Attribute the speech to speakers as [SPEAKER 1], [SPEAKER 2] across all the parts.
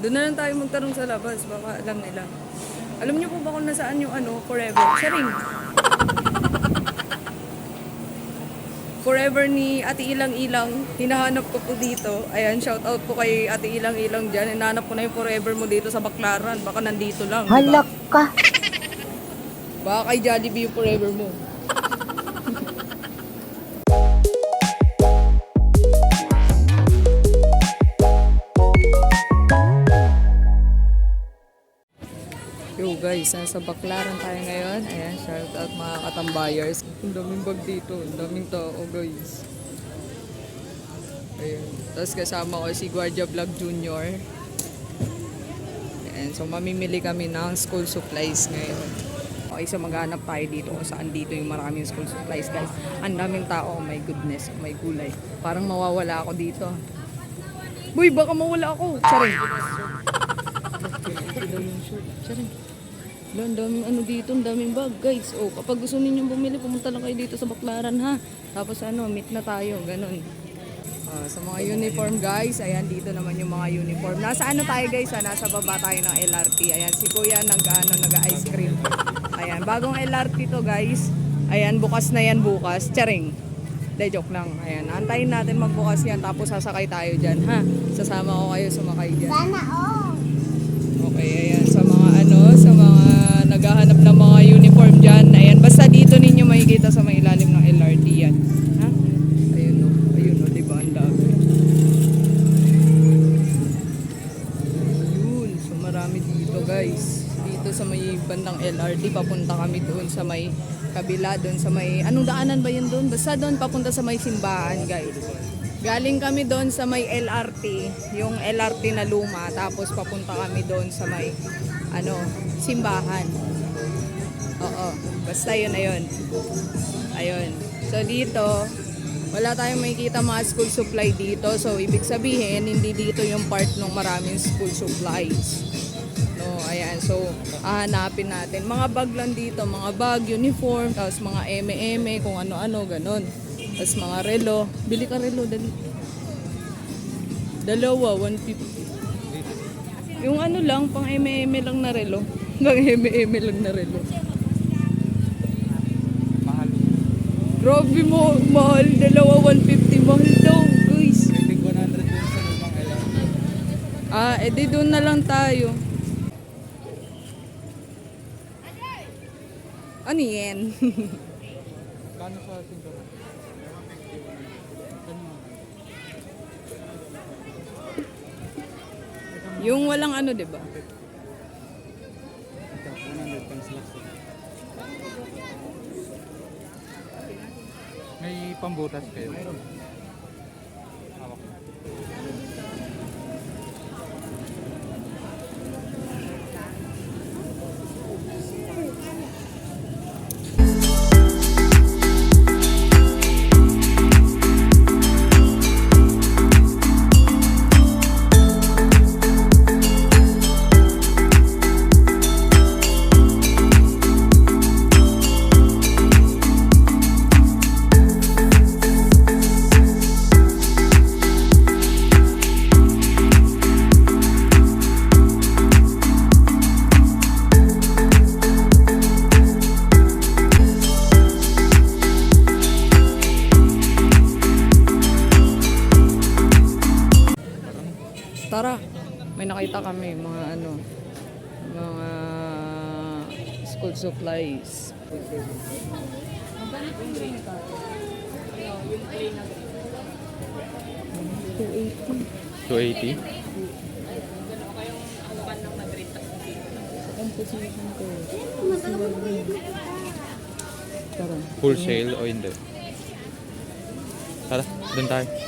[SPEAKER 1] Doon na lang tayo magtanong sa labas, baka alam nila. Alam niyo po ba kung nasaan yung forever? Sharing. Forever ni Ate Ilang Ilang, hinahanap ko po dito. Ayan, shout out po kay Ate Ilang Ilang dyan. Hinahanap ko na yung forever mo dito sa Baclaran. Baka nandito lang, diba?
[SPEAKER 2] Halak ka.
[SPEAKER 1] Baka kay Jollibee yung forever mo. Yo guys, nasa Baclaran tayo ngayon. Ayan, shout out mga katambayers. Ang daming bag dito, ang daming tao guys. Ayan. Tapos kasama ko si Guardia Vlog Jr. Ayan, so mamimili kami ng school supplies ngayon. Okay, so maghanap tayo dito kung saan dito yung maraming school supplies guys. Ang daming tao, oh my goodness, oh my gulay. Parang mawawala ako dito. Boy, baka mawala ako. Charing. Charing. Ang daming ano dito, ang daming bag guys. Oh, kapag gusto ninyong bumili, pumunta lang kayo dito sa Baclaran ha. Tapos meet na tayo, ganun. Sa mga uniform guys, ayan dito naman yung mga uniform. Nasa tayo guys, nasa baba tayo ng LRT. Ayan si Kuya nag-ice cream. Ayan, bagong LRT to guys. Ayan, bukas na yan bukas. Charing. De joke lang. Ayan, antayin natin magbukas yan tapos sasakay tayo diyan ha. Sasama ko kayo sumakay diyan.
[SPEAKER 2] Sana all.
[SPEAKER 1] Okay, ayan sa mga naghahanap ng mga uniform dyan. Ayan, basta dito ninyo makikita sa may ilalim ng LRT yan. Ha? Ayun o, diba? Ang dami. Ayun, so marami dito guys. Dito sa may bandang LRT, papunta kami doon sa may kabila, doon sa may, anong daanan ba yun doon? Basta doon papunta sa may simbahan guys. Galing kami doon sa may LRT, yung LRT na luma, tapos papunta kami doon sa may simbahan. Oo, basta yun na yun. Ayun. So dito, wala tayong makikita mga school supply dito. So ibig sabihin, hindi dito yung part ng maraming school supplies. No, ayan. So hahanapin natin. Mga bag lang dito, mga bag, uniform, tapos mga eme-eme, kung ano-ano, ganun. Tapos mga relo. Bili ka relo, dali. Dalawa, 150. Yung lang, pang eme-eme lang na relo. Pang eme-eme lang na relo.
[SPEAKER 3] Mahal.
[SPEAKER 1] Grabe mo, mahal. Dalawa, 150. Mahal daw, guys.
[SPEAKER 3] Pwede 100 dun sa lumang LRT.
[SPEAKER 1] Edi doon na lang tayo. Ano yan?
[SPEAKER 3] Kano sa Singapore?
[SPEAKER 1] Yung walang diba?
[SPEAKER 3] 100 pang slots. May pambutas kayo? Mayroon. Hawak na.
[SPEAKER 1] Tara, may nakita kami mga mga school supplies.
[SPEAKER 3] $280.
[SPEAKER 1] Tara.
[SPEAKER 3] Full sale o hindi? Tara, dun tayo.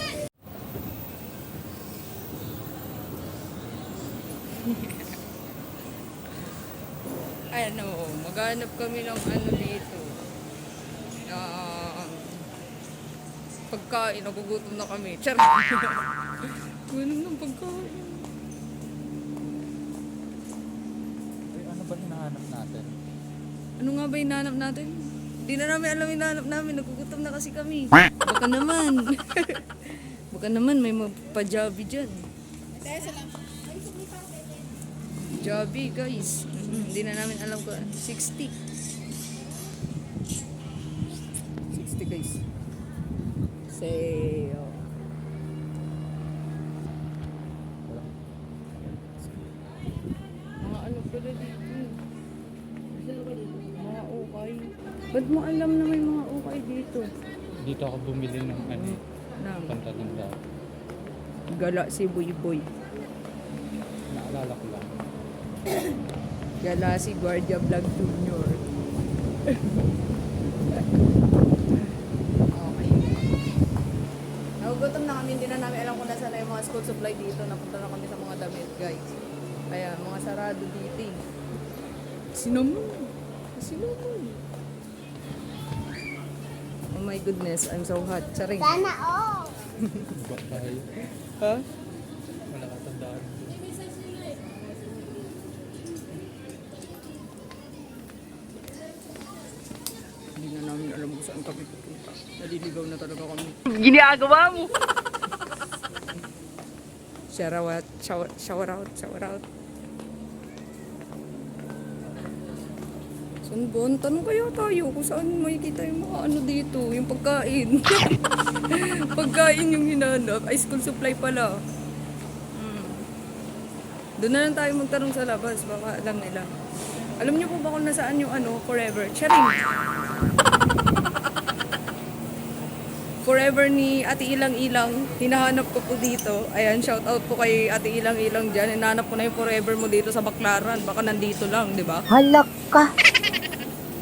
[SPEAKER 1] Maghanap kami ng dito. Pagkain, nagugutom na kami. Char! Ganun ng pagkain.
[SPEAKER 3] Ano ba hinahanap natin?
[SPEAKER 1] Ano nga ba hinahanap natin? Hindi na namin alam hinahanap namin. Nagugutom na kasi kami. Baka naman. Baka naman may magpa-jabi dyan. Joby guys. Hindi na namin alam ko. 60. 60 guys. Say, oh. Mga ano pala dito. Mga ukay. Ba't mo alam na may mga ukay dito?
[SPEAKER 3] Dito ako bumili ng ano,
[SPEAKER 1] Nang
[SPEAKER 3] pantalon daw.
[SPEAKER 1] gala si Boy Boy.
[SPEAKER 3] Naalala ko lang.
[SPEAKER 1] Gala si Guardia Vlog Junior. Okay. Nagugutom na kami, hindi na namin alam kung nasa na yung mga school supply dito. Napunta na kami sa mga damit, guys. Kaya mga sarado dito. Sinamon. Sinamon. Oh my goodness, I'm so hot. Charing.
[SPEAKER 2] Sana all.
[SPEAKER 3] Ba tayo?
[SPEAKER 1] Ha?
[SPEAKER 3] Wala ka tandaan.
[SPEAKER 1] Hindi na namin alam kung saan kami pupunta. Naliligaw na talaga kami.
[SPEAKER 2] Ginagawa mo.
[SPEAKER 1] Shower out. Saan ba? Tanong kaya tayo kung saan makikita yung mga ano dito, yung pagkain. Pagkain yung hinanap. Ay, school supply pala. Doon na lang tayo magtanong sa labas, baka alam nila. Alam niyo po ba kung nasaan yung ano, Forever? Charing! Forever ni Ate Ilang Ilang, hinahanap ko po dito. Ayan, shout out po kay Ate Ilang Ilang dyan. Hinahanap ko na yung Forever mo dito sa Baclaran. Baka nandito lang, di ba?
[SPEAKER 2] Halak ka.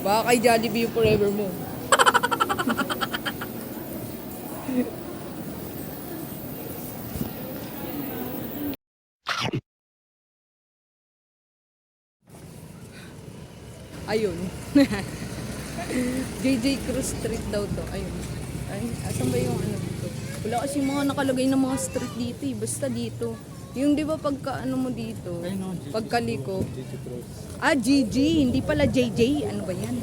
[SPEAKER 1] Baka kay Jollibee yung Forever mo. Ayun. JJ Cruz Street daw to. Ayun. Ay, asan ba yung ano dito? Wala kasi mga nakalagay na mga street dito eh. Basta dito. Yung di ba pagka ano mo dito? Pagkaliko. Ah, GG. Hindi pala JJ. Ano ba yan?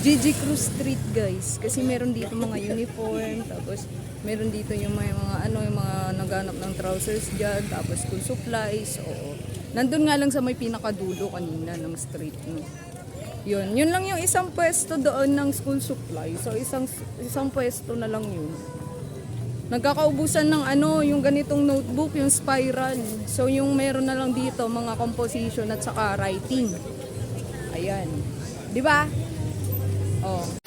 [SPEAKER 1] GG Cruz Street guys. Kasi meron dito mga uniform. Tapos meron dito yung mga ano, yung mga naghanap ng trousers dyan. Tapos school supplies. Oo. Nandun nga lang sa may pinakadulo kanina ng street. No? Yun lang yung isang pwesto doon ng school supply. So isang pwesto na lang yun. Nagkakaubusan ng ano, yung ganitong notebook, yung spiral. So yung meron na lang dito mga composition at saka writing. Ayan. 'Di ba? Oh.